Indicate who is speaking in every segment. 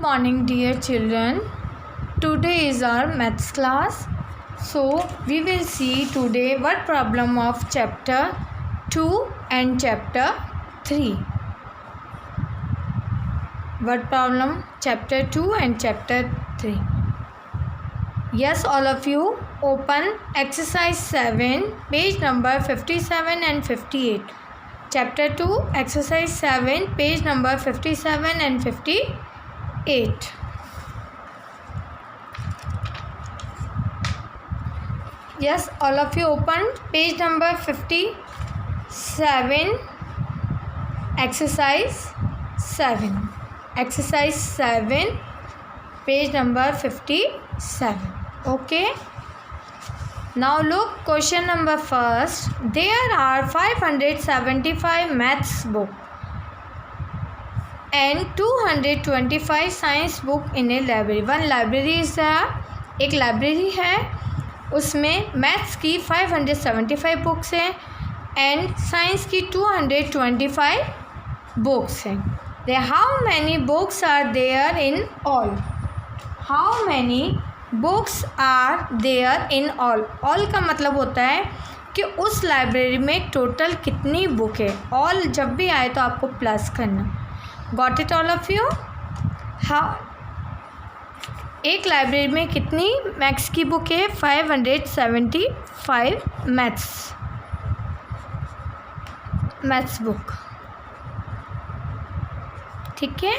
Speaker 1: morning, dear children. Today is our maths class. So we will see today what problem of chapter 2 and chapter 3. What problem? Chapter 2 and chapter 3. Yes, all of you open exercise 7, page number 57 and 58. Chapter 2, exercise 7, page number 57 and 58. Yes, all of you open page number 57, exercise 7. Exercise 7, page number 57. Okay. Now look, question number first. There are 575 maths book and 225 science book in a library. One library is there. एक library है, उसमें maths की 575 books हैं and science की 225 books हैं. They how many books are there in all? How many books are there in all? All का मतलब होता है कि उस लाइब्रेरी में टोटल कितनी बुक है. ऑल जब भी आए तो आपको प्लस करना. Got it all of you? हाँ, एक लाइब्रेरी में कितनी मैथ्स की बुक है? 575 मैथ्स बुक. ठीक है.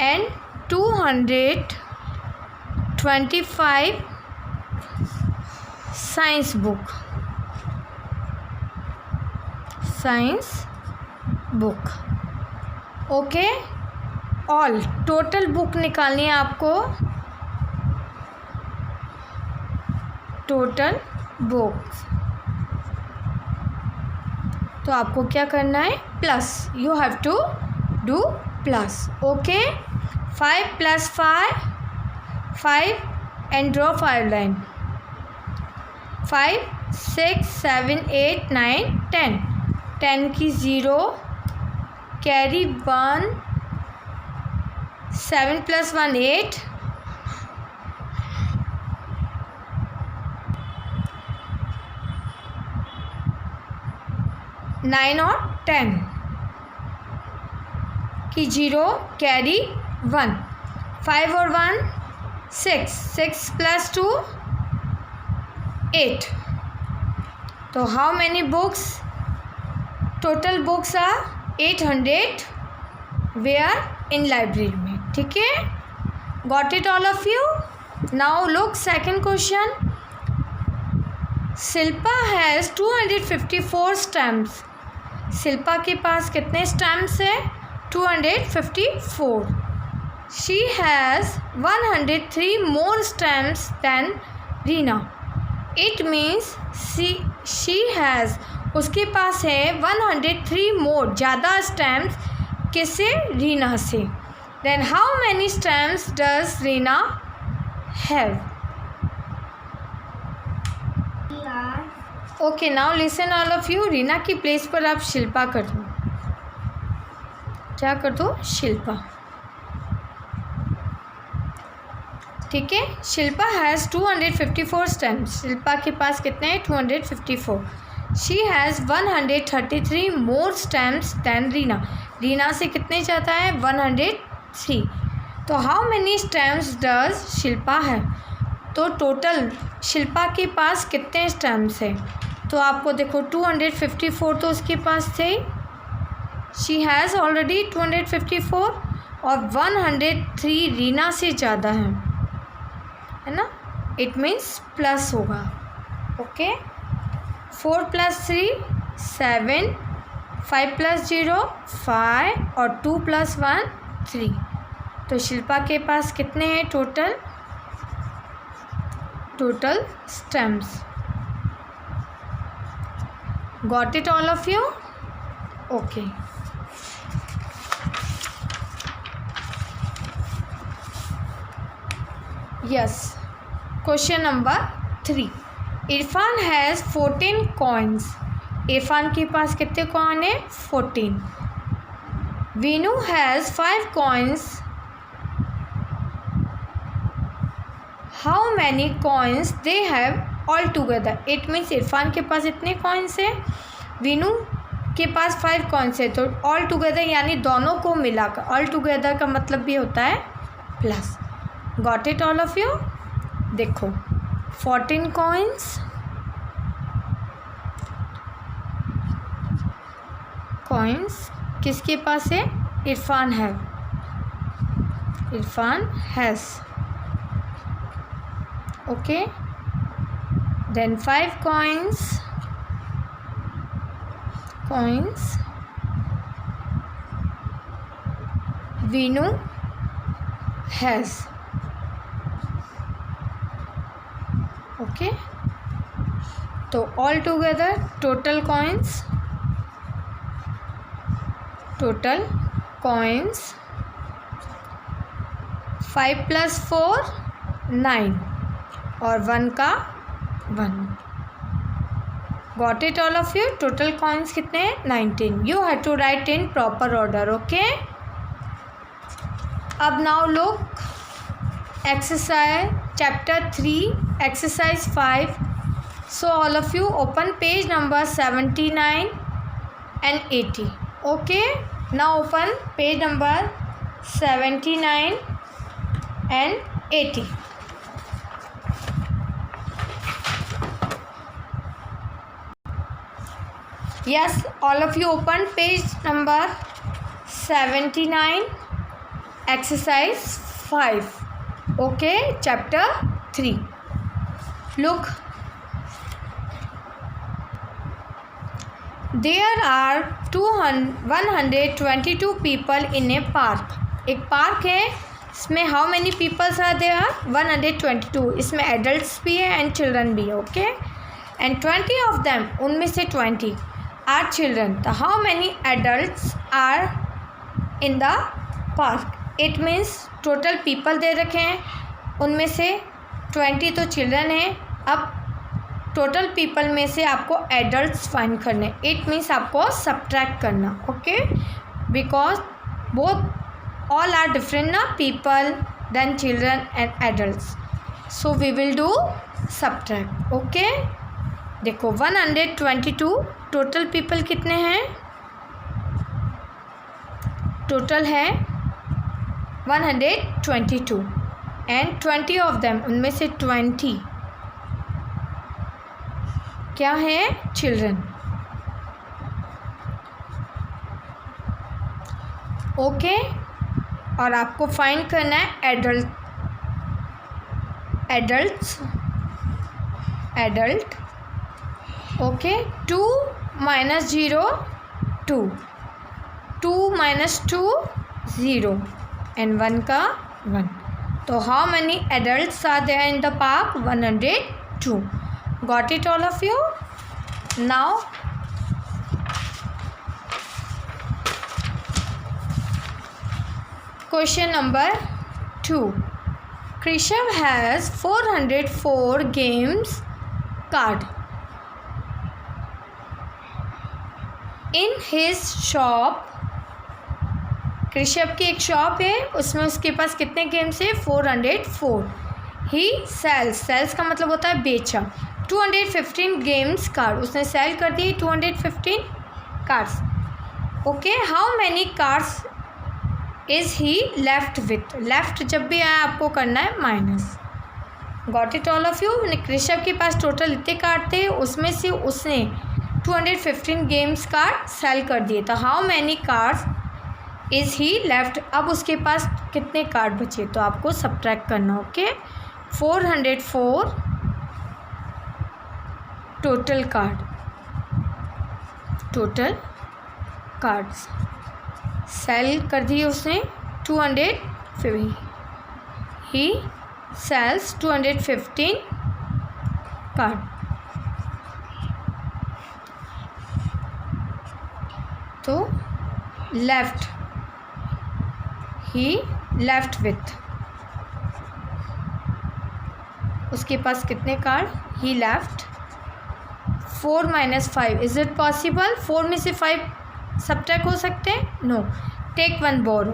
Speaker 1: And 225 science book. Okay. All total book निकालनी है आपको. टोटल बुक्स तो आपको क्या करना है? Plus. You have to do plus. Okay. 5 + 5 and draw 5 line. 5 6 7 8 9 10. 10 की 0 कैरी 1. 7 + 1 8. 9 और 10 की 0 कैरी 1. 5 और 1 6. 6 + 2 8. तो how many books? Total books are 800 where in library में. ठीक है. Got it all of you? Now look second question. Shilpa has 254 stamps. Shilpa के पास कितने स्टैम्प्स हैं? 254. She has 103 more stamps than Reena. It means she has, उसके पास है 103 मोर, ज़्यादा स्टैम्प्स किससे? रीना से. Then how many stamps does Reena have? Okay. Now listen all of you. Reena की प्लेस पर आप शिल्पा कर दो. क्या कर दो? शिल्पा. ठीक है. Shilpa has 254 stamps. शिल्पा के पास कितने हैं? 254. She has 133 more stamps than Reena. Reena से कितने ज़्यादा है? 103. तो how many stamps does Shilpa है? तो टोटल शिल्पा के पास कितने स्टैम्प्स हैं? तो आपको देखो 254 तो उसके पास थे. शी हैज़ ऑलरेडी 254 और 103 रीना से ज़्यादा है ना. इट मीन्स प्लस होगा. ओके. 4 + 3 7. 5 + 0 5 और 2 + 1 3. तो शिल्पा के पास कितने हैं total stamps? Got it all of you? Okay. Yes. Question number 3. Irfan has 14 coins. Irfan के पास कितने कॉइन है? 14. Veenu has 5 coins how many coins they have all together. It means Irfan के पास इतने कॉइन्स है, वीनू के पास 5 कॉइन्स है, तो ऑल टुगेदर यानी दोनों को मिलाकर, ऑल टुगेदर का मतलब भी होता है plus. Got it all of you. देखो 14 कॉइन्स, किसके पास है? इरफान है, Irfan has. Okay, then 5 coins Veenu has. Okay, तो ऑल टुगेदर टोटल कॉइन्स 5 + 4 9 और 1 का 1। Got it all of you. Total coins कितने हैं? 19। You have to write in proper order. Okay, अब now look exercise chapter 3 exercise 5। So all of you open page number 79 and 80. Okay, now open page number 79 and 80. Yes, all of you open page number 79 exercise 5. Okay, chapter 3. Look, there are 122 people in a park. एक park है, इसमें how many peoples are there? 122। इसमें adults भी है and children भी है। Okay, and 20 of them, उनमें से 20 आर चिल्ड्रन। तो how many adults are in the park? It means total people दे रखे हैं, उनमें से 20 तो चिल्ड्रन हैं। अब टोटल पीपल में से आपको एडल्ट्स फाइंड करने। इट मीन्स आपको सब्ट्रैक्ट करना। Okay, because both all are different ना, people then children and adults. So we will do subtract. Okay, देखो 122 टोटल पीपल कितने हैं? टोटल है 122 एंड 20 ऑफ देम, उनमें से 20 क्या है? चिल्ड्रन। ओके, और आपको फाइंड करना है एडल्ट। ओके, 2 - 0 2, 2 - 2 0 एंड 1 का 1। तो how many adults are there in the park? 102. Got it all of you? Now question number 2. Krishav has 404 games card in his shop. Krishabh की एक शॉप है, उसमें उसके पास कितने गेम्स है? 404. ही सेल्स का मतलब होता है बेचा। 215 गेम्स कार्ड, उसने सेल कर दिए 215 cards. Okay, how many cards is he left with? Left जब भी आया आपको करना है minus. Got it all of you. Krishabh के पास टोटल इतने कार्ड थे, उसमें से उसने 215 गेम्स कार्ड सेल कर दिए। तो how many cards is he left? अब उसके पास कितने कार्ड बचे, तो आपको सब्ट्रैक्ट करना। ओके, 404 टोटल कार्ड्स सेल कर दिए उसने 250। He sells 215 card. तो लेफ्ट, ही लेफ्ट विथ, उसके पास कितने card? He left 4 - 5. Is it possible? 4 में से 5 सब्ट्रैक्ट हो सकते हैं? No. Take 1 borrow.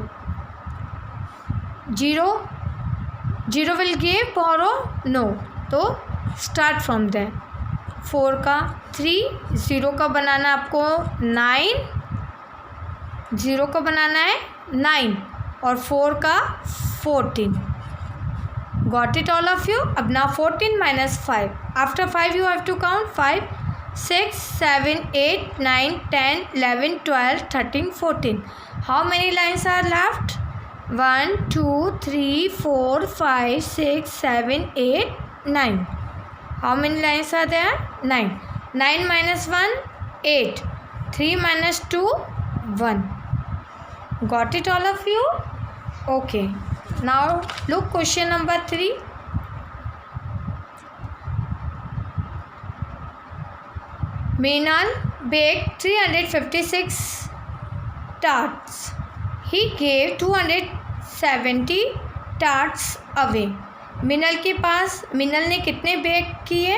Speaker 1: 0 0 will give borrow, no, तो स्टार्ट फ्रॉम देयर। 4 का 3, 0 का बनाना आपको 9, 0 का बनाना है 9 और 4 का 14। Got it all of you. अब ना 14 minus 5, after 5 you have to count 5, 6, 7, 8, 9, 10, 11, 12, 13, 14. How many lines are left? 1, 2, 3, 4, 5, 6, 7, 8, 9. How many lines are there? 9. 9 minus 1, 8. 3 minus 2, 1. Got it all of you? Okay. Now look question number 3. Meenal baked 356 tarts. He gave 270 tarts away. Meenal के पास, मीनल ने कितने bake किए?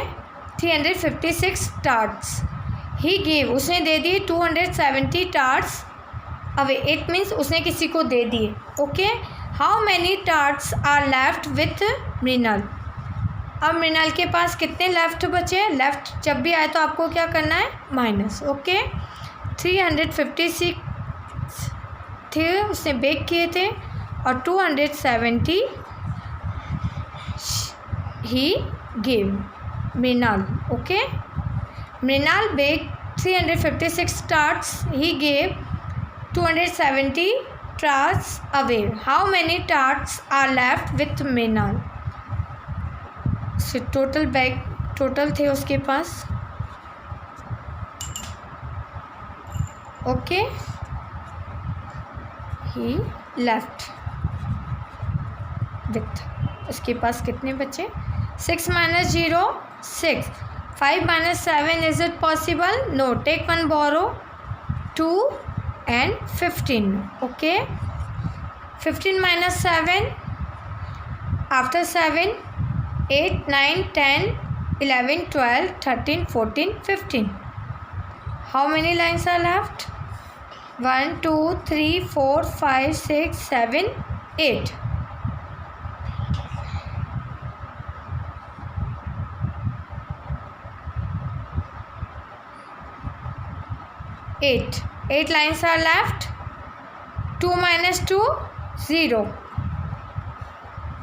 Speaker 1: 356 tarts. He gave, उसने दे दिए 270 tarts away, it means उसने किसी को दे दिए। Okay, how many tarts are left with Mrinal. अब मृणाल के पास कितने लेफ्ट बचे? लेफ्ट जब भी आए तो आपको क्या करना है? माइनस। ओके, 356 थे उसने बेक किए थे और 270 he gave Mrinal. Okay, Mrinal bake 356 tarts, he gave 270 tarts away. How many tarts are left with Meenal? So total थे उसके पास। ओके, ही लेफ्ट विथ, उसके पास कितने बचे? 6 minus 0, 6. 5 minus 7, is it possible? No. Take one borrow. 2 and 15. Okay, 15 minus 7, after 7, 8, 9, 10, 11, 12, 13, 14, 15. How many lines are left? 1, 2, 3, 4, 5, 6, 7, 8. 8 lines are left. 2 minus 2, 0.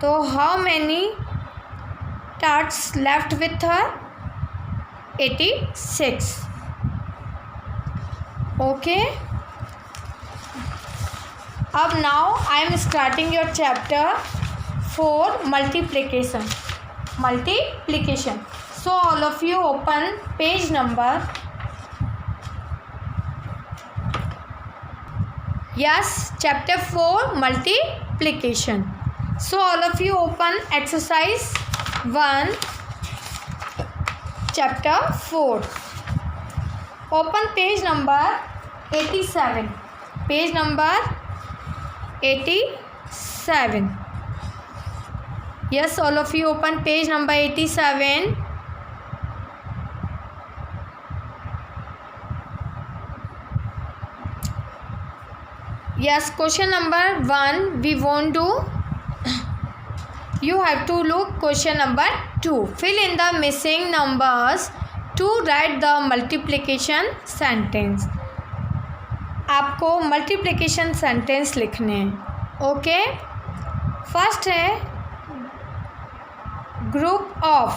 Speaker 1: So how many tarts left with her? 86. Okay. Ab now I am starting your chapter 4, multiplication. So all of you open page number, yes, chapter 4, multiplication. So all of you open exercise 1, chapter 4. Open page number 87. Page number 87. Yes, all of you open page number 87. Yes, question number 1 we won't do. You have to look question number 2. Fill in the missing numbers to write the multiplication sentence. आपको multiplication sentence लिखने हैं। Okay, first है group of.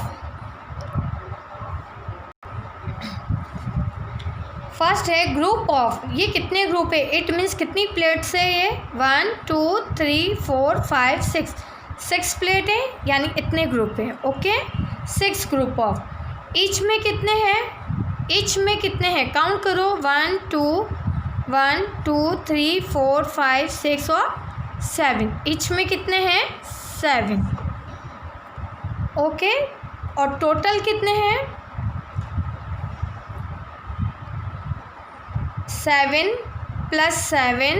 Speaker 1: First है group of, ये कितने group है? It means कितनी plates है ये? 1 2 3 4 5 6, 6 प्लेट है, यानी इतने ग्रुप है। Okay, 6 group of. ईच में कितने हैं? ईच में कितने हैं? काउंट करो। 1 2 3 4 5 6 और 7। ईच में कितने हैं? 7। ओके, और टोटल कितने हैं? 7 + 7,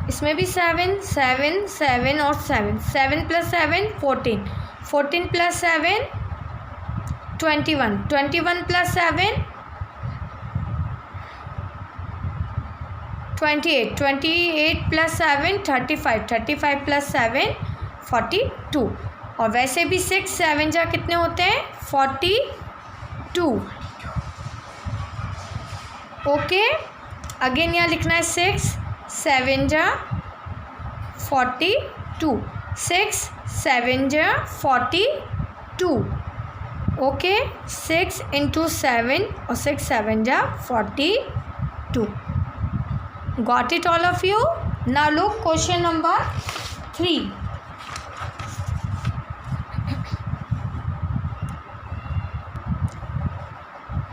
Speaker 1: इसमें भी 7 7 7 और 7, 7 + 7 14, 14 + 7 21, 21 + 7 28, 28 + 7 35, 35 + 7 42। और वैसे भी 6 7 जा कितने होते हैं 42। ओके, अगेन यहाँ लिखना है 6 7 जा 42, 6 7 जा 42। ओके, 6 into 7 और 6 7 जा 42। Got it all of you? Now look question number 3.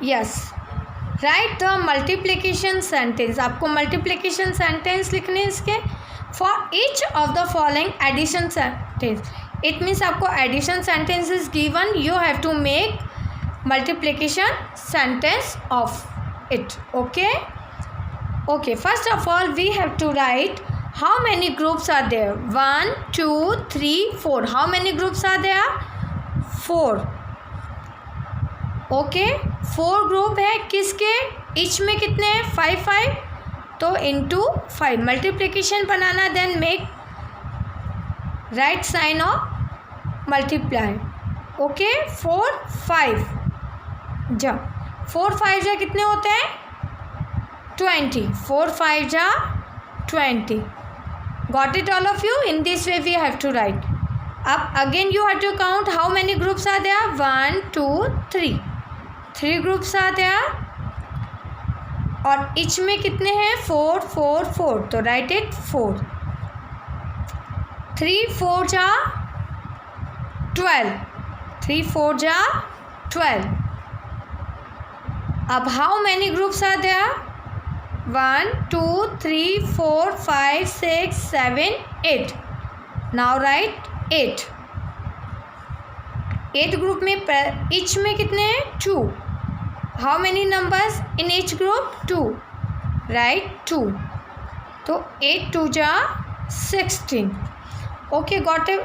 Speaker 1: Yes, write the multiplication sentence. आपको multiplication sentence लिखने हैं इसके for each of the following addition sentence. It means आपको addition sentence is given, you have to make multiplication sentence of it. Okay. Okay, first of all we have to write how many groups are there. 1 2 3 4. How many groups are there? 4. Okay, 4 group है किसके, each में कितने हैं 5 5, तो into 5 multiplication बनाना, then make right sign of multiply. Okay, 4 5 जा 4 5 जा कितने होते हैं 20. 4 5 जा 20. Got it all of you? In this way we have to write. अब again you have to count how many groups are there. 1 2 3. 3 groups are there और each में कितने हैं 4 4 4, तो राइट इट 4. 3 4 जा 12. 3 4 जा 12. अब how many groups are there 1 2 3 4 5 6 7 8. Now write 8. 8 group में ईच में कितने हैं 2. How many numbers in each group 2, right 2. तो 8 2 जा 16. Okay, got it?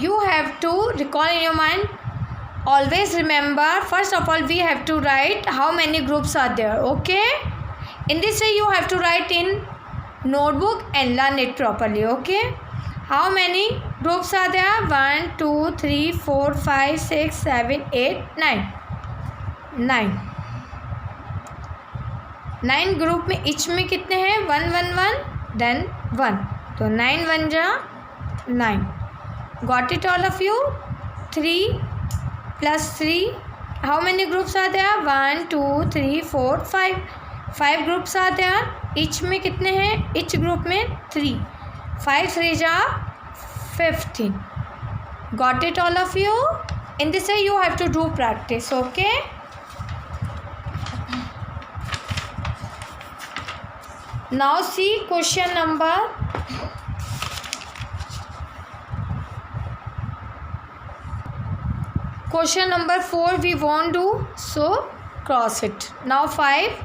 Speaker 1: You have to recall in your mind. Always remember, first of all we have to write how many groups are there. Okay, in this way you have to write in notebook and learn it properly. Okay, how many groups are there? 1 2 3 4 5 6 7 8 9. 9 group में etch में कितने हैं 1 1 1 then 1, तो 9 1 जा 9. Got it all of you? 3 plus 3. How many groups are there 1 2 3 4 5. 5 groups are there. Each में कितने हैं etch group में 3. 5 3 जा 15. Got it all of you? In this way you have to do practice. Okay, now see question number 4 we won't do, so cross it. Now 5,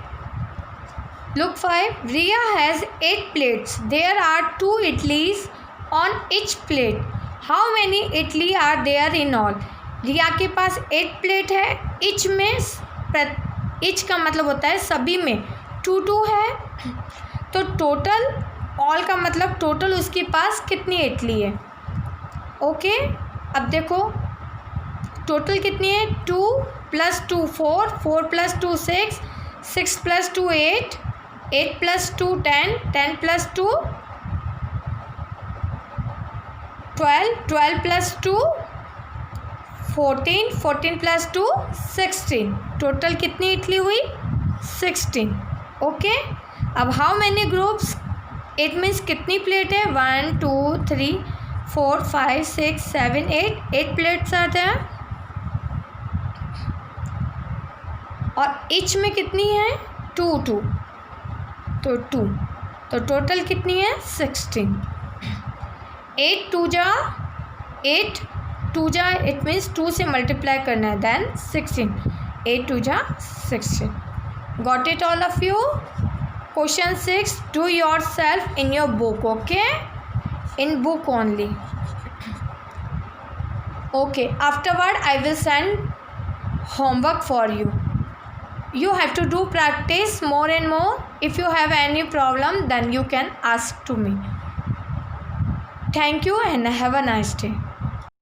Speaker 1: look 5. Riya has 8 plates. There are 2 idlis on each plate. How many idli are there in all? रिया के पास 8 plate है. Etch में etch का मतलब होता है सभी में 2 2 है, तो टोटल ऑल का मतलब टोटल उसके पास कितनी इडली है. ओके, अब देखो टोटल कितनी है 2 + 2 4, 4 + 2 6, 6 + 2 8, 8 + 2 10, 10 + 2 12, 12 + 2 14, 14 + 2 16. टोटल कितनी इडली हुई 16. ओके, अब how many groups, it means कितनी प्लेट है 1 2 3 4 5 6 7 8. 8 प्लेट्स आते हैं और इच में कितनी है 2 2, तो 2, तो टोटल कितनी है 16. 8 2 जा 8, 2 जा इट मीन्स 2 से मल्टीप्लाई करना है, देन 16. 8 2 जा 16. Got it all of you? Question 6, do yourself in your book. Okay, in book only. Okay, afterward I will send homework for you. You have to do practice more and more. If you have any problem then you can ask to me. Thank you and have a nice day.